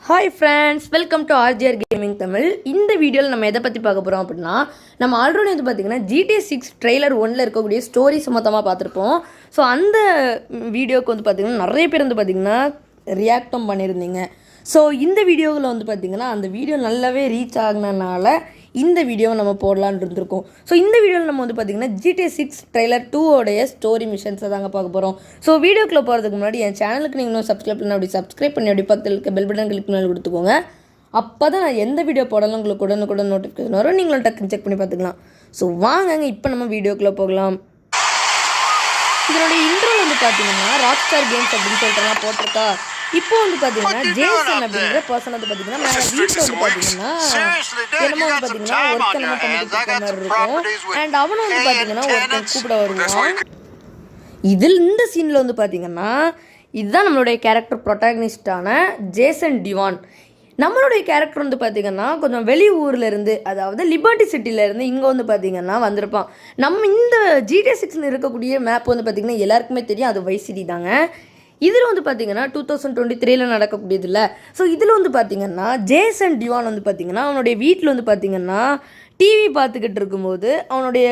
Hi friends, welcome to RGR gaming Tamil. இந்த வீடியோவில் நம்ம எதை பற்றி பார்க்க போகிறோம் அப்படின்னா, நம்ம ஆல்ரெடி வந்து பார்த்திங்கன்னா GTA 6 ட்ரெய்லர் 1ல் இருக்கக்கூடிய ஸ்டோரிஸ் மொத்தமாக பார்த்துருப்போம். ஸோ அந்த வீடியோவுக்கு வந்து பார்த்திங்கன்னா நிறைய பேர் வந்து பார்த்திங்கன்னா ரியாக்டும் பண்ணியிருந்தீங்க. ஸோ இந்த வீடியோவில் வந்து பார்த்திங்கன்னா அந்த வீடியோ நல்லாவே ரீச் ஆகினனால இந்த வீடியோவை நம்ம போடலான்னு இருந்திருக்கோம். ஸோ இந்த வீடியோவில் நம்ம வந்து பார்த்திங்கன்னா GTA 6 ட்ரெய்லர் 2 ஸ்டோரி மிஷன்ஸை தாங்க பார்க்க போகிறோம். ஸோ வீடியோக்குள்ளே போகிறதுக்கு முன்னாடி என் சேனலுக்கு நீங்கள் இன்னும் சப்ஸ்கிரைப் பண்ணி அப்படி சப்ஸ்கிரைப் பண்ணி அப்படி பக்கத்தில் இருக்க பெல் பட்டன் கிளிக் பண்ணி கொடுத்துக்கோங்க. அப்போ தான் நான் எந்த வீடியோ போடலாம் உங்களுக்கு உடனுக்குடன் நோட்டிஃபிகேஷன் வரும், நீங்களும் டக்குன்னு செக் பண்ணி பார்த்துக்கலாம். ஸோ வாங்க இப்போ நம்ம வீடியோக்குள்ளே போகலாம். இதனுடைய இன்ட்ரோ வந்து பார்த்தீங்கன்னா ராக்ஸ்டார் கேம்ஸ் அப்படின்னு சொல்லிட்டுலாம் போட்டிருக்கா. இப்போ வந்து பார்த்தீங்கன்னா ஜேசன் அப்படிங்கிற பர்சன் வந்து பார்த்தீங்கன்னா மேலே வீட்டில் வந்து பார்த்தீங்கன்னா என்னமோ வந்து பார்த்தீங்கன்னா ஒருத்தன் நம்ம பண்ணிட்டு இருக்க மாதிரி இருக்கும். அண்ட் அவனை வந்து பார்த்தீங்கன்னா ஒருத்தன் கூப்பிட வருவான். இந்த சீனில் வந்து பார்த்தீங்கன்னா இதுதான் நம்மளுடைய கேரக்டர் ப்ரொட்டாகனிஸ்டான ஜேசன் டிவான். நம்மளுடைய கேரக்டர் வந்து பார்த்திங்கன்னா கொஞ்சம் வெளியூர்லேருந்து, அதாவது லிபர்ட்டி சிட்டிலேருந்து இங்கே வந்து பார்த்திங்கன்னா வந்திருப்பான். நம்ம இந்த GTA 6 இருக்கக்கூடிய மேப் வந்து பார்த்திங்கன்னா எல்லாருக்குமே தெரியும், அது வைஸ் சிட்டி தாங்க. இதில் வந்து பார்த்திங்கன்னா 2023 நடக்கக்கூடியது இல்லை. ஸோ இதில் வந்து பார்த்திங்கன்னா ஜேசன் டிவான் வந்து பார்த்திங்கன்னா அவனுடைய வீட்டில் வந்து பார்த்திங்கன்னா டிவி பார்த்துக்கிட்டு இருக்கும்போது அவனுடைய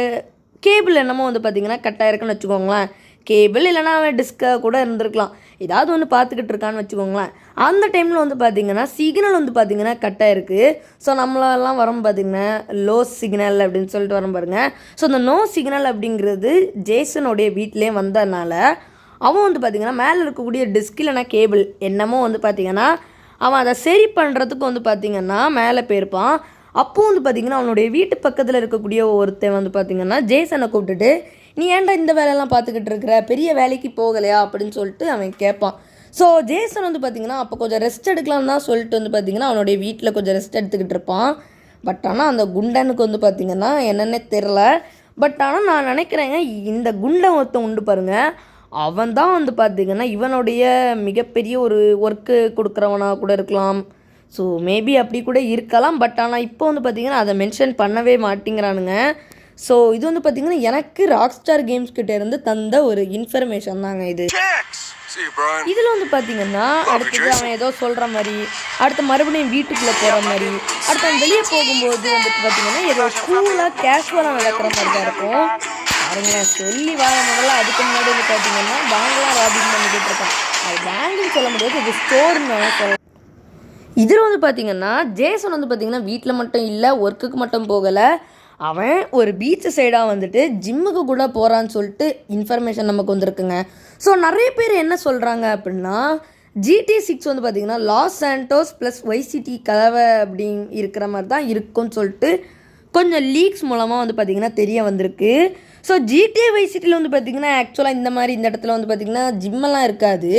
கேபிள் என்னமோ வந்து பார்த்திங்கன்னா கட்டாயிருக்குன்னு வச்சுக்கோங்களேன். கேபிள் இல்லைனா அவன் டிஸ்காக கூட இருந்திருக்கலாம், ஏதாவது ஒன்று பார்த்துக்கிட்டு இருக்கான்னு வச்சுக்கோங்களேன். அந்த டைமில் வந்து பார்த்திங்கன்னா சிக்னல் வந்து பார்த்திங்கன்னா கட்டாக இருக்குது. ஸோ நம்மளெல்லாம் வரும் பார்த்திங்கன்னா லோ சிக்னல் அப்படின்னு சொல்லிட்டு வரும் பாருங்கள். ஸோ அந்த நோ சிக்னல் அப்படிங்கிறது ஜேசனுடைய வீட்டிலே வந்ததுனால அவன் வந்து பார்த்திங்கன்னா மேலே இருக்கக்கூடிய டிஸ்க் இல்லைனா கேபிள் என்னமோ வந்து பார்த்திங்கன்னா அவன் அதை சரி பண்ணுறதுக்கு வந்து பார்த்திங்கன்னா மேலே போயிருப்பான். அப்போது வந்து பார்த்திங்கன்னா அவனுடைய வீட்டு பக்கத்தில் இருக்கக்கூடிய ஒருத்தன் வந்து பார்த்திங்கன்னா ஜேசனை கூப்பிட்டுட்டு, நீ ஏன்டா இந்த வேலையெல்லாம் பார்த்துக்கிட்டு இருக்கிற, பெரிய வேலைக்கு போகலையா அப்படின்னு சொல்லிட்டு அவன் கேட்பான். ஸோ ஜேசன் வந்து பார்த்திங்கன்னா அப்போ கொஞ்சம் ரெஸ்ட் எடுக்கலான்னு தான் சொல்லிட்டு வந்து பார்த்திங்கன்னா அவனுடைய வீட்டில் கொஞ்சம் ரெஸ்ட் எடுத்துக்கிட்டு இருப்பான். பட் ஆனால் அந்த குண்டனுக்கு வந்து பார்த்திங்கன்னா என்னென்னே தெரில. பட் ஆனால் நான் நினைக்கிறேங்க இந்த குண்டன் ஒருத்தன் உண்டு பாருங்கள், அவன் தான் வந்து பார்த்திங்கன்னா இவனுடைய மிகப்பெரிய ஒரு ஒர்க்கு கொடுக்குறவனாக கூட இருக்கலாம். ஸோ மேபி அப்படி கூட இருக்கலாம். பட் ஆனால் இப்போ வந்து பார்த்திங்கன்னா அதை மென்ஷன் பண்ணவே மாட்டேங்கிறானுங்க. ஸோ இது வந்து பார்த்திங்கன்னா எனக்கு ராக்ஸ்டார் கேம்ஸ் கிட்டே இருந்து தந்த ஒரு இன்ஃபர்மேஷன் தாங்க இது. இதில் வந்து பார்த்திங்கன்னா அடுத்தது அவன் ஏதோ சொல்கிற மாதிரி, அடுத்து மறுபடியும் வீட்டுக்குள்ளே போகிற மாதிரி, அடுத்து அவன் வெளியே போகும்போது வந்துட்டு பார்த்திங்கன்னா ஏதோ கூலாக கேஷுவலாக நடக்கிற மாதிரி தான் இருக்கும். பாருங்க, சொல்லி வாழ முதல்ல அதுக்கு முன்னாடி வந்து பார்த்திங்கன்னா பேங்க்லாம் ராபிங் பண்ணிக்கிட்டு இருக்கான். அது பேங்க்னு சொல்ல முடியாது, இது ஸ்டோர்னு சொல்லலாம். இதில் வந்து பார்த்திங்கன்னா ஜேசன் வந்து பார்த்திங்கன்னா வீட்டில் மட்டும் இல்லை, ஒர்க்குக்கு மட்டும் போகலை, அவன் ஒரு பீச் சைடாக வந்துட்டு ஜிம்முக்கு கூட போகிறான்னு சொல்லிட்டு இன்ஃபர்மேஷன் நமக்கு வந்துருக்குங்க. ஸோ நிறைய பேர் என்ன சொல்கிறாங்க அப்படின்னா GTA 6 வந்து பார்த்திங்கன்னா Los Santos plus Vice City கலவை அப்படி இருக்கிற மாதிரி தான் இருக்கும்னு சொல்லிட்டு கொஞ்சம் லீக்ஸ் மூலமாக வந்து பார்த்திங்கன்னா தெரிய வந்திருக்கு. ஸோ GTA வைஸ் சிட்டியில் வந்து பார்த்திங்கன்னா ஆக்சுவலாக இந்த மாதிரி இந்த இடத்துல வந்து பார்த்திங்கன்னா ஜிம்மெல்லாம் இருக்காது.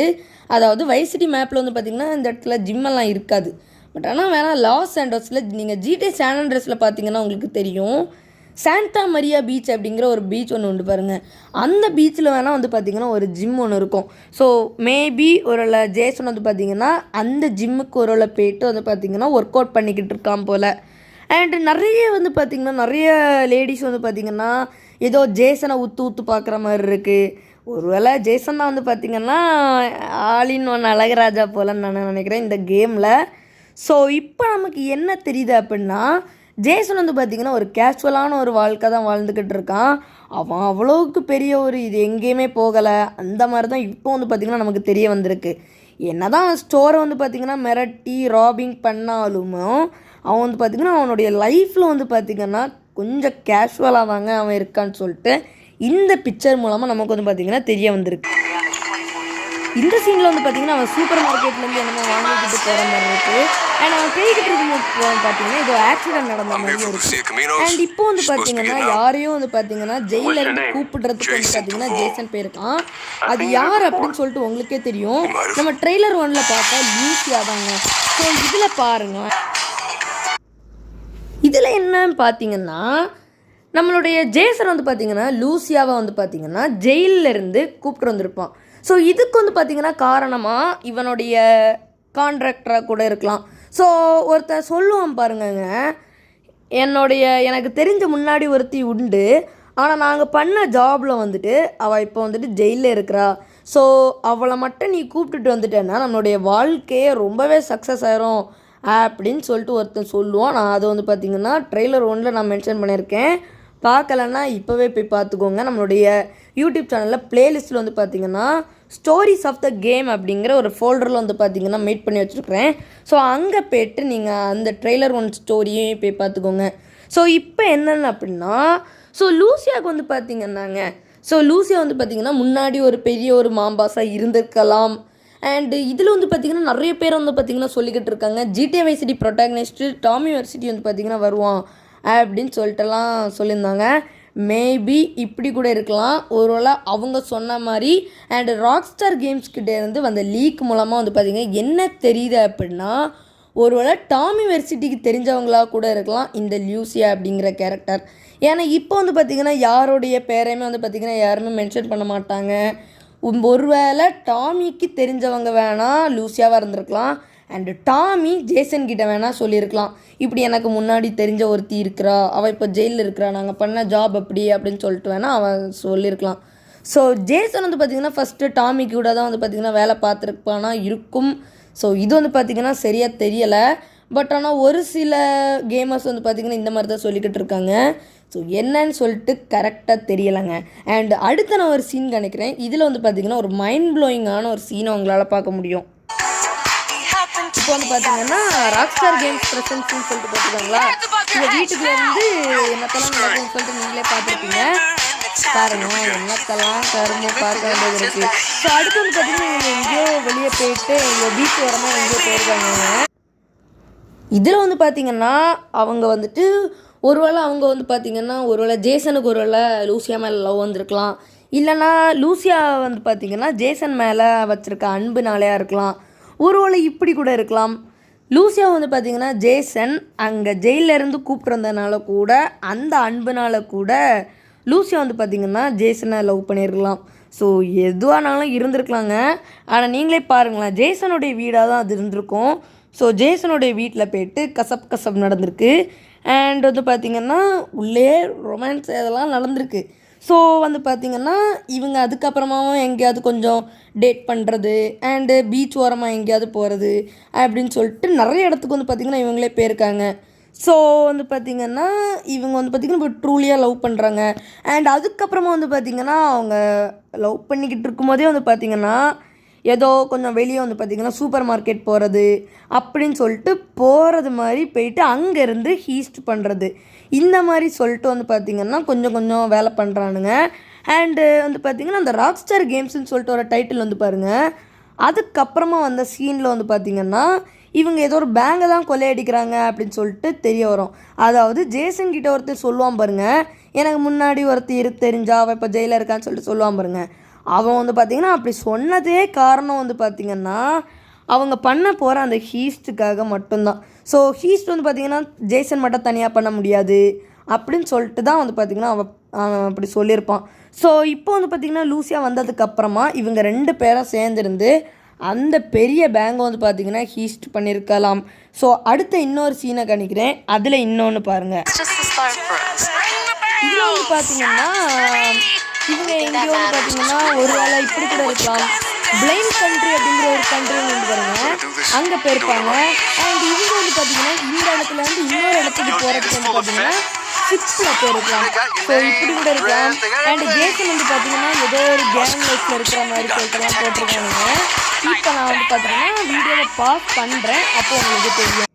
அதாவது வைஸ் சிட்டி மேப்பில் வந்து பார்த்திங்கன்னா இந்த இடத்துல ஜிம்மெல்லாம் இருக்காது. பட் ஆனால் வேணால் லாஸ் சாண்டோஸில் நீங்கள் GTA சான் ஆண்ட்ரீஸில் பார்த்தீங்கன்னா உங்களுக்கு தெரியும், சாண்டா மரியா பீச் அப்படிங்கிற ஒரு பீச் ஒன்று உண்டு பாருங்கள். அந்த பீச்சில் வேணால் வந்து பார்த்திங்கன்னா ஒரு ஜிம் ஒன்று இருக்கும். ஸோ மேபி ஒரு ஜேசன் வந்து பார்த்திங்கன்னா அந்த ஜிம்முக்கு ஒரு போய்ட்டு வந்து பார்த்திங்கன்னா ஒர்க் அவுட் பண்ணிக்கிட்டு இருக்கான் போல். அண்டு நிறைய வந்து பார்த்திங்கன்னா நிறைய லேடிஸ் வந்து பார்த்திங்கன்னா ஏதோ ஜேசனை ஊற்று பார்க்குற மாதிரி இருக்குது. ஒருவேளை ஜேசன் தான் வந்து பார்த்திங்கன்னா ஆலின் ஒன் அழகராஜா போலன்னு நான் நினைக்கிறேன் இந்த கேமில். ஸோ இப்போ நமக்கு என்ன தெரியுது அப்படின்னா ஜேசன் வந்து பார்த்திங்கன்னா ஒரு கேஷுவலான ஒரு வாழ்க்கை தான் வாழ்ந்துக்கிட்டு இருக்கான். அவன் அவ்வளோவுக்கு பெரிய ஒரு இது எங்கேயுமே போகலை, அந்த மாதிரி தான் இப்போ வந்து பார்த்திங்கன்னா நமக்கு தெரிய வந்திருக்கு. என்ன தான் ஸ்டோரை வந்து பார்த்திங்கன்னா மிரட்டி ராபிங் பண்ணாலுமோ அவன் வந்து பார்த்திங்கன்னா அவனுடைய லைஃப்பில் வந்து பார்த்திங்கன்னா கொஞ்சம் கேஷுவலாக தாங்க அவன் இருக்கான்னு சொல்லிட்டு இந்த பிக்சர் மூலமாக நமக்கு வந்து பார்த்திங்கன்னா தெரிய வந்திருக்கு. இந்த சீனில் வந்து பார்த்திங்கன்னா அவன் சூப்பர் மார்க்கெட்லேருந்து என்னமோ வாங்கிக்கிட்டு போகிற மாதிரி இருக்குது. அண்ட் அவன் போய்கிட்டு இருக்கும்போது பார்த்திங்கன்னா ஏதோ ஆக்சிடென்ட் நடந்த மாதிரி இருக்குது. அண்ட் இப்போ வந்து பார்த்திங்கன்னா யாரையும் வந்து பார்த்திங்கன்னா ஜெயிலேருந்து கூப்பிடுறதுக்கு வந்து பார்த்திங்கன்னா ஜேசன் போயிருக்கான். அது யார் அப்படின்னு சொல்லிட்டு உங்களுக்கே தெரியும், நம்ம ட்ரெய்லர் 1ல் பார்த்தா லூசியா தாங்க. ஸோ இதில் பாருங்கள், இதில் என்னன்னு பார்த்திங்கன்னா நம்மளுடைய ஜேசன் வந்து பார்த்திங்கன்னா லூசியாவை வந்து பார்த்திங்கன்னா ஜெயிலிருந்து கூப்பிட்டு வந்திருப்பான். ஸோ இதுக்கு வந்து பார்த்திங்கன்னா காரணமாக இவனுடைய கான்ட்ராக்டராக கூட இருக்கலாம். ஸோ ஒருத்தர் சொல்லுவான் பாருங்கங்க, எனக்கு தெரிஞ்ச முன்னாடி ஒருத்தி உண்டு, ஆனால் நாங்கள் பண்ண ஜாபில் வந்துட்டு அவள் இப்போ வந்துட்டு ஜெயிலில் இருக்கிறா. ஸோ அவளை மட்டும் நீ கூப்பிட்டுட்டு வந்துட்டேன்னா நம்மளுடைய வாழ்க்கையே ரொம்பவே சக்ஸஸ் ஆயிரும் அப்படின்னு சொல்லிட்டு ஒருத்தன் சொல்லுவான். நான் அதை வந்து பார்த்திங்கன்னா ட்ரெய்லர் 1 நான் மென்ஷன் பண்ணியிருக்கேன். பார்க்கலன்னா இப்போவே போய் பார்த்துக்கோங்க. நம்மளுடைய யூடியூப் சேனலில் ப்ளேலிஸ்ட்டில் வந்து பார்த்திங்கன்னா ஸ்டோரிஸ் ஆஃப் த கேம் அப்படிங்கிற ஒரு ஃபோல்டரில் வந்து பார்த்திங்கன்னா மேட் பண்ணி வச்சுருக்கிறேன். ஸோ அங்கே போய்ட்டு நீங்கள் அந்த ட்ரெய்லர் 1 ஸ்டோரியும் போய் பார்த்துக்கோங்க. ஸோ இப்போ என்னென்ன அப்படின்னா லூசியாவுக்கு வந்து பார்த்திங்கன்னாங்க லூசியா வந்து பார்த்திங்கன்னா முன்னாடி ஒரு பெரிய ஒரு மாம்பாஸாக இருந்திருக்கலாம். அண்டு இதில் வந்து பார்த்திங்கன்னா நிறைய பேர் வந்து பார்த்திங்கன்னா சொல்லிக்கிட்டு இருக்காங்க GTA Vice City ப்ரொட்டாகனிஸ்ட்டு டாமி வெர்சிட்டி வந்து பார்த்திங்கன்னா வருவான் அப்படின்னு சொல்லிட்டுலாம் சொல்லியிருந்தாங்க. மேபி இப்படி கூட இருக்கலாம். ஒருவேளை அவங்க சொன்ன மாதிரி அண்டு ராக்ஸ்டார் கேம்ஸ் கிட்டேருந்து வந்த லீக் மூலமாக வந்து பார்த்திங்கன்னா என்ன தெரியுது அப்படின்னா ஒருவேளை டாமி வெர்சிட்டிக்கு தெரிஞ்சவங்களா கூட இருக்கலாம் இந்த லூசியா அப்படிங்கிற கேரக்டர். ஏன்னா இப்போ வந்து பார்த்திங்கன்னா யாருடைய பேரையுமே வந்து பார்த்திங்கன்னா யாருமே மென்ஷன் பண்ண மாட்டாங்க. ஒருவேளை டாமிக்கு தெரிஞ்சவங்க வேணால் லூசியாவாக இருந்திருக்கலாம். அண்டு டாமி ஜேசன் கிட்ட வேணால் சொல்லியிருக்கலாம், இப்படி எனக்கு முன்னாடி தெரிஞ்ச ஒருத்தி இருக்கிறா, அவள் இப்போ ஜெயிலில் இருக்கிறா, நாங்கள் பண்ண ஜாப் அப்படி அப்படின்னு சொல்லிட்டு வேணால் அவன் சொல்லியிருக்கலாம். ஸோ ஜேசன் வந்து பார்த்திங்கன்னா ஃபஸ்ட்டு டாமி கூட தான் வந்து பார்த்திங்கன்னா வேலை பார்த்துருப்பானா இருக்கும். ஸோ இது வந்து பார்த்திங்கன்னா சரியாக தெரியலை. பட் ஆனால் ஒரு சில கேமர்ஸ் வந்து பார்த்திங்கன்னா இந்த மாதிரி தான் சொல்லிக்கிட்டு இருக்காங்க. ஸோ என்னன்னு சொல்லிட்டு கரெக்டாக தெரியலைங்க. அண்ட் அடுத்த நான் ஒரு சீன் நினைக்கிறேன். இதில் வந்து பார்த்திங்கன்னா ஒரு மைண்ட் ப்ளோயிங்கான ஒரு சீனை உங்களால் பார்க்க முடியும். இப்போ வந்து பார்த்தீங்கன்னா ராக்ஸ்டார் கேம்ஸ் ப்ரெசன்ஸ்ன்னு சொல்லிட்டு பார்த்துக்கோங்களா, இந்த வீட்டுக்குள்ளேருந்து என்னத்தெல்லாம் நடக்கும்னு சொல்லிட்டு நீங்களே பார்த்துருப்பீங்க. பாருங்க என்னத்தெல்லாம் கரும்பு பார்க்க வேண்டியது இருக்குது. ஸோ அடுத்து வந்து பார்த்தீங்கன்னா இவங்க எங்கேயோ வெளியே போயிட்டு இங்கே பீச் ஓரமாக எங்கேயோ போயிருக்காங்க. இதில் வந்து பார்த்திங்கன்னா அவங்க வந்துட்டு ஒருவேளை அவங்க வந்து பார்த்திங்கன்னா ஒருவேளை ஜேசனுக்கு ஒருவேளை லூசியா மேலே லவ் வந்திருக்கலாம். இல்லைனா லூசியா வந்து பார்த்திங்கன்னா ஜேசன் மேலே வச்சுருக்க அன்புனாலையாக இருக்கலாம். ஒருவேளை இப்படி கூட இருக்கலாம். லூசியா வந்து பார்த்திங்கன்னா ஜேசன் அங்கே ஜெயிலேருந்து கூப்பிட்டு வந்ததுனால கூட அந்த அன்புனால கூட லூசியா வந்து பார்த்திங்கன்னா ஜேசனை லவ் பண்ணியிருக்கலாம். ஸோ எதுவானாலும் இருந்திருக்கலாங்க. ஆனால் நீங்களே பாருங்களேன், ஜேசனுடைய வீடாக தான் அது இருந்திருக்கும். ஸோ ஜேசனுடைய வீட்டில் போய்ட்டு கசப் நடந்திருக்கு. அண்ட் வந்து பார்த்திங்கன்னா உள்ளே ரொமான்ஸ் இதெல்லாம் நடந்திருக்கு. ஸோ வந்து பார்த்திங்கன்னா இவங்க அதுக்கப்புறமாவும் எங்கேயாவது கொஞ்சம் டேட் பண்ணுறது அண்டு பீச் ஓரமாக எங்கேயாவது போகிறது அப்படின்னு சொல்லிட்டு நிறைய இடத்துக்கு வந்து பார்த்திங்கன்னா இவங்களே போயிருக்காங்க. ஸோ வந்து பார்த்திங்கன்னா இவங்க வந்து பார்த்திங்கன்னா இப்போ ட்ரூலியாக லவ் பண்ணுறாங்க. அண்ட் அதுக்கப்புறமா வந்து பார்த்திங்கன்னா அவங்க லவ் பண்ணிக்கிட்டு இருக்கும்போதே வந்து பார்த்திங்கன்னா ஏதோ கொஞ்சம் வெளியே வந்து பார்த்திங்கன்னா சூப்பர் மார்க்கெட் போகிறது அப்படின்னு சொல்லிட்டு போகிறது மாதிரி போயிட்டு அங்கேருந்து ஹீஸ்ட் பண்ணுறது இந்த மாதிரி சொல்லிட்டு வந்து பார்த்திங்கன்னா கொஞ்சம் வேலை பண்ணுறானுங்க. அண்டு வந்து பார்த்திங்கன்னா அந்த ராக்ஸ்டார் கேம்ஸ்ன்னு சொல்லிட்டு ஒரு டைட்டில் வந்து பாருங்கள். அதுக்கப்புறமா வந்த சீனில் வந்து பார்த்திங்கன்னா இவங்க ஏதோ ஒரு பேங்கை தான் கொள்ளையடிக்கிறாங்க அப்படின்னு சொல்லிட்டு தெரிய வரும். அதாவது ஜேசன் கிட்ட ஒருத்தர் சொல்லுவான் பாருங்கள், எனக்கு முன்னாடி ஒருத்தர் தெரிஞ்சா அவள் இப்போ ஜெயிலில் இருக்கான்னு சொல்லிட்டு சொல்லுவான் பாருங்கள். அவன் வந்து பார்த்திங்கன்னா அப்படி சொன்னதே காரணம் வந்து பார்த்திங்கன்னா அவங்க பண்ண போகிற அந்த ஹீஸ்ட்டுக்காக மட்டும்தான். ஸோ ஹீஸ்ட் வந்து பார்த்திங்கன்னா ஜேசன் மட்டும் தனியாக பண்ண முடியாது அப்படின்னு சொல்லிட்டு தான் வந்து பார்த்திங்கன்னா அவன் அப்படி சொல்லியிருப்பான். ஸோ இப்போ வந்து பார்த்திங்கன்னா லூசியா வந்ததுக்கப்புறமா இவங்க 2 பேரும் சேர்ந்துருந்து அந்த பெரிய பேங்கை வந்து பார்த்திங்கன்னா ஹீஸ்ட் பண்ணியிருக்கலாம். ஸோ அடுத்த இன்னொரு சீனை கணிக்கிறேன், அதில் இன்னொன்று பாருங்கள். இதில் வந்து பார்த்திங்கன்னா இவங்க எங்கேயோ வந்து பார்த்திங்கன்னா ஒரு வேளை இப்படி கூட இருக்கலாம், பிளைண்ட் கண்ட்ரி அப்படிங்கிற ஒரு கண்ட்ரி வந்து பாருங்க அங்கே போயிருப்பாங்க. அண்ட் இவங்க வந்து பார்த்திங்கன்னா இந்த இடத்துலேருந்து இன்னொரு இடத்துக்கு போகிறதுக்கு வந்து பார்த்திங்கன்னா ஷிப்பில் போயிருக்கலாம். ஸோ இப்படி கூட இருக்கலாம். அண்ட் ஜேசன் வந்து பார்த்திங்கன்னா ஏதோ ஒரு கேங் லைஃப்பில் இருக்கிற மாதிரி சொல்லிட்டுலாம் போட்டிருக்காங்க. இப்போ நான் வந்து பார்த்திங்கன்னா வீடியோவை பாஸ் பண்ணுறேன், அப்போ உங்களுக்கு தெரியும்.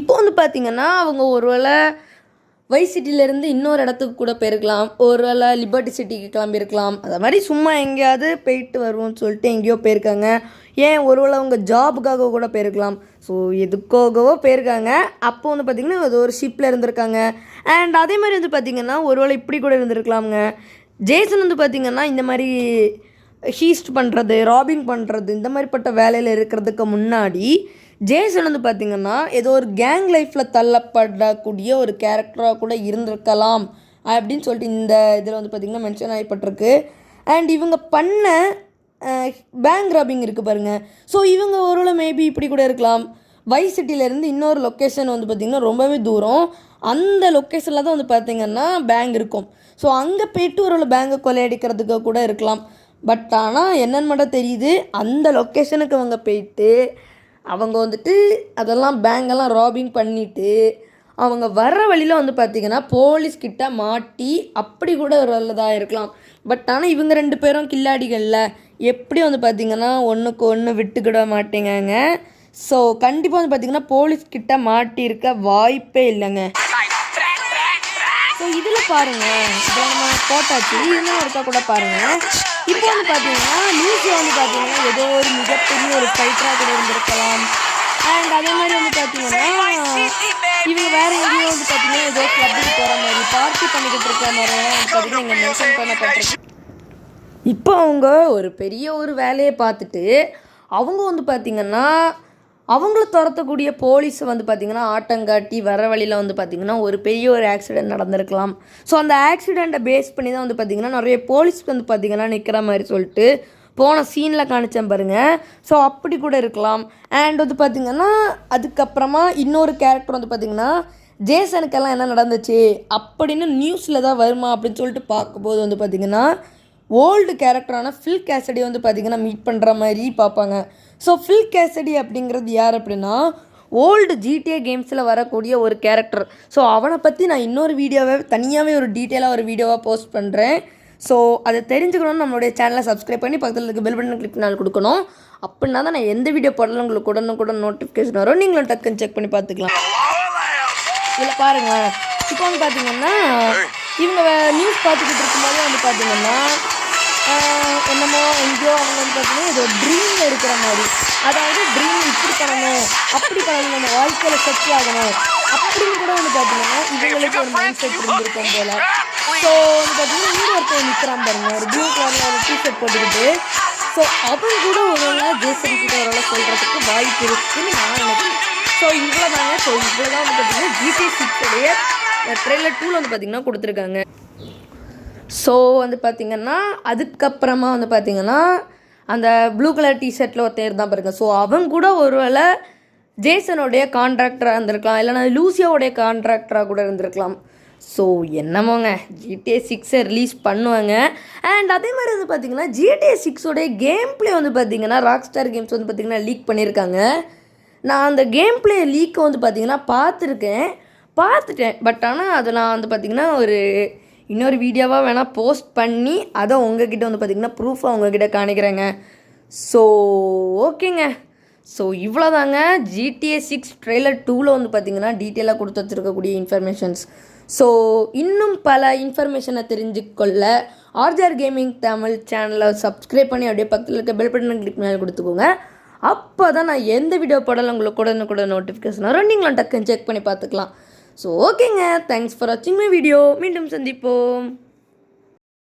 இப்போ வந்து பார்த்திங்கன்னா அவங்க ஒருவேளை வைஸ் சிட்டிலேருந்து இன்னொரு இடத்துக்கு கூட போயிருக்கலாம், ஒரு வேளை லிபர்ட்டி சிட்டிக்கு கிளம்பியிருக்கலாம். அது மாதிரி சும்மா எங்கேயாவது போயிட்டு வருவோம்னு சொல்லிட்டு எங்கேயோ போயிருக்காங்க. ஏன் ஒரு வேளை அவங்க ஜாபுக்காக கூட போயிருக்கலாம். ஸோ எதுக்காகவோ போயிருக்காங்க. அப்போ வந்து பார்த்திங்கன்னா அது ஒரு ஷிப்பில் இருந்திருக்காங்க. அண்ட் அதே மாதிரி வந்து பார்த்திங்கன்னா ஒரு வேளை இப்படி கூட இருந்திருக்கலாமுங்க. ஜேசன் வந்து பார்த்திங்கன்னா இந்த மாதிரி ஹீஸ்ட் பண்ணுறது, ராபிங் பண்ணுறது இந்த மாதிரிப்பட்ட வேலையில் இருக்கிறதுக்கு முன்னாடி ஜேசன் வந்து பார்த்திங்கன்னா ஏதோ ஒரு கேங் லைஃப்பில் தள்ளப்படக்கூடிய ஒரு கேரக்டராக கூட இருந்திருக்கலாம் அப்படின்னு சொல்லிட்டு இந்த இதில் வந்து பார்த்திங்கன்னா மென்ஷன் ஆகிப்பட்டிருக்கு. அண்ட் இவங்க பண்ண பேங்க் ராபிங் இருக்குது பாருங்கள். ஸோ இவங்க ஒருவேளை மேபி இப்படி கூட இருக்கலாம். வைஸ் சிட்டிலேருந்து இன்னொரு லொக்கேஷன் வந்து பார்த்திங்கன்னா ரொம்பவே தூரம், அந்த லொக்கேஷனில் தான் வந்து பார்த்திங்கன்னா பேங்க் இருக்கும். ஸோ அங்கே போய்ட்டு ஒருவேளை பேங்கை கொள்ளையடிக்கிறதுக்கு கூட இருக்கலாம். பட் ஆனால் என்னென்னு மட்டும் தெரியுது, அந்த லொக்கேஷனுக்கு அவங்க போயிட்டு அவங்க வந்துட்டு அதெல்லாம் பேங்கெல்லாம் ராபிங் பண்ணிவிட்டு அவங்க வர்ற வழியில் வந்து பார்த்திங்கன்னா போலீஸ்கிட்ட மாட்டி அப்படி கூட வரலதாக இருக்கலாம். பட் ஆனால் இவங்க 2 பேரும் கில்லாடிகளில் எப்படி வந்து பார்த்திங்கன்னா ஒன்றுக்கு ஒன்று விட்டுக்கிட மாட்டேங்க. ஸோ கண்டிப்பாக வந்து பார்த்திங்கன்னா போலீஸ்கிட்ட மாட்டியிருக்க வாய்ப்பே இல்லைங்க. ஸோ இதில் பாருங்கள், இதில் நம்ம போட்டாச்சு, இன்னும் இருக்கா கூட பாருங்கள். இப்போ வந்து பார்த்தீங்கன்னா நியூஸில் வந்து பார்த்தீங்கன்னா ஏதோ ஒரு மிகப்பெரிய ஒரு ஃபைட்டராக கூட இருந்திருக்கலாம். அண்ட் அதே மாதிரி வந்து பார்த்தீங்கன்னா இவங்க வேறு எங்கேயோ வந்து பார்த்தீங்கன்னா ஏதோ கிளப்புக்கு போகிற மாதிரி பார்ட்டி பண்ணிக்கிட்டு இருக்க மாதிரி வந்து பார்த்தீங்கன்னா இங்கே மென்ஷன் பண்ணப்பட்டிருக்கு. இப்போ அவங்க ஒரு பெரிய ஒரு வேலையை பார்த்துட்டு அவங்க வந்து பார்த்திங்கன்னா அவங்கள துரத்தக்கூடிய போலீஸை வந்து பார்த்திங்கன்னா ஆட்டங்காட்டி வர வழியில் வந்து பார்த்திங்கன்னா ஒரு பெரிய ஒரு ஆக்சிடெண்ட் நடந்திருக்கலாம். ஸோ அந்த ஆக்சிடெண்ட்டை பேஸ் பண்ணி தான் வந்து பார்த்திங்கன்னா நிறைய போலீஸ் வந்து பார்த்திங்கன்னா நிற்கிற மாதிரி சொல்லிட்டு போன சீனில் காணிச்சேன் பாருங்கள். ஸோ அப்படி கூட இருக்கலாம். அண்ட் வந்து பார்த்திங்கன்னா அதுக்கப்புறமா இன்னொரு கேரக்டர் வந்து பார்த்திங்கன்னா ஜேசனுக்கெல்லாம் என்ன நடந்துச்சு அப்படின்னு நியூஸில் தான் வருமா அப்படின்னு சொல்லிட்டு பார்க்கும்போது வந்து பார்த்திங்கன்னா ஓல்டு கேரக்டரான ஃபில் கேசடி வந்து பார்த்திங்கன்னா மீட் பண்ணுற மாதிரி பார்ப்பாங்க. ஸோ ஃபில் கேசடி அப்படிங்கிறது யார் அப்படின்னா ஓல்டு ஜிடிஏ கேம்ஸில் வரக்கூடிய ஒரு கேரக்டர். ஸோ அவனை பற்றி நான் இன்னொரு வீடியோவை தனியாகவே ஒரு டீட்டெயிலாக ஒரு வீடியோவாக போஸ்ட் பண்ணுறேன். ஸோ அதை தெரிஞ்சுக்கணும்னு நம்மளுடைய சேனலை சப்ஸ்கிரைப் பண்ணி பக்கத்தில் இருக்க பெல் பட்டன் கிளிக் நாள் கொடுக்கணும். அப்படின்னா தான் நான் எந்த வீடியோ போடலாம் உங்களுக்கு உடனுக்குடன் நோட்டிஃபிகேஷன் வரும். நீங்களும் டக்குன்னு செக் பண்ணி பார்த்துக்கலாம். இதில் பாருங்கள், இப்போ வந்து பார்த்திங்கன்னா இவங்க நியூஸ் பார்த்துக்கிட்டு இருக்கும்போது வந்து பார்த்திங்கன்னா என்னமோ எங்கேயோ அவங்க வந்து பார்த்திங்கன்னா ஏதோ ட்ரீமில் இருக்கிற மாதிரி, அதாவது ட்ரீம் இப்படி பண்ணணும் அப்படி பண்ணணும், நம்ம வாழ்க்கையில் செட் ஆகணும் அப்படின்னு கூட வந்து பார்த்திங்கன்னா இவங்களுக்கு ஒரு மைண்ட் செட் இருந்திருக்கும் போல். ஸோ வந்து பார்த்திங்கன்னா இங்கே ஒருத்தர் நிற்கிறான் பாருங்க, ஒரு ப்ளூ கலரில் ஒரு டிஷர்ட் போட்டுக்கிட்டு. ஸோ அவங்க கூட ஒரு நாள் ஜேசன் கிட்ட ஒரு நாள் சொல்கிறதுக்கு வாய்ப்பு இருக்குன்னு நான் நினைக்கிறேன். ஸோ இவ்வளோ தாங்க. ஸோ இவ்வளோ தான் வந்து பார்த்திங்கன்னா GTA 6 ட்ரெய்லர் 2 வந்து பார்த்திங்கன்னா கொடுத்துருக்காங்க. ஸோ வந்து பார்த்திங்கன்னா அதுக்கப்புறமா வந்து பார்த்திங்கன்னா அந்த ப்ளூ கலர் டிஷர்ட்டில் ஒருத்தர் இருந்தால் பாருங்க. ஸோ அவங்க கூட ஒரு வேளை ஜேசனுடைய கான்ட்ராக்டராக இருந்திருக்கலாம், இல்லைனா லூசியாவுடைய கான்ட்ராக்டராக கூட இருந்திருக்கலாம். ஸோ என்னமோங்க GTA 6 ரிலீஸ் பண்ணுவாங்க. அண்ட் அதே மாதிரி வந்து பார்த்திங்கன்னா GTA 6 கேம் பிளே வந்து பார்த்திங்கன்னா ராக்ஸ்டார் கேம்ஸ் வந்து பார்த்திங்கன்னா லீக் பண்ணியிருக்காங்க. நான் அந்த கேம் பிளே லீக்கை வந்து பார்த்திங்கன்னா பார்த்துட்டேன். பட் ஆனால் அதை நான் வந்து பார்த்திங்கன்னா ஒரு இன்னொரு வீடியோவாக வேணால் போஸ்ட் பண்ணி அதை உங்ககிட்ட வந்து பார்த்திங்கன்னா ப்ரூஃபாக உங்ககிட்ட காணிக்கிறேங்க. ஸோ ஓகேங்க. ஸோ இவ்வளோ தாங்க GTA 6 ட்ரெய்லர் 2 வந்து பார்த்திங்கன்னா டீட்டெயிலாக கொடுத்து வச்சுருக்கக்கூடிய இன்ஃபர்மேஷன்ஸ். ஸோ இன்னும் பல இன்ஃபர்மேஷனை தெரிஞ்சுக்கொள்ள ஆர்ஜிஆர் கேமிங் தமிழ் சேனலை சப்ஸ்கிரைப் பண்ணி அப்படியே பக்கத்தில் இருக்க பெல் பட்டனை கிளிக் மேலே கொடுத்துக்கோங்க. அப்போ தான் நான் எந்த வீடியோ போடலாம் உங்களுக்கு கூட நோட்டிஃபிகேஷன் வரும். நீங்களும் டக்குன்னு செக் பண்ணி பார்த்துக்கலாம். ஸோ ஓகேங்க, தேங்க்ஸ் ஃபார் வாட்சிங் மை வீடியோ. மீண்டும் சந்திப்போம்.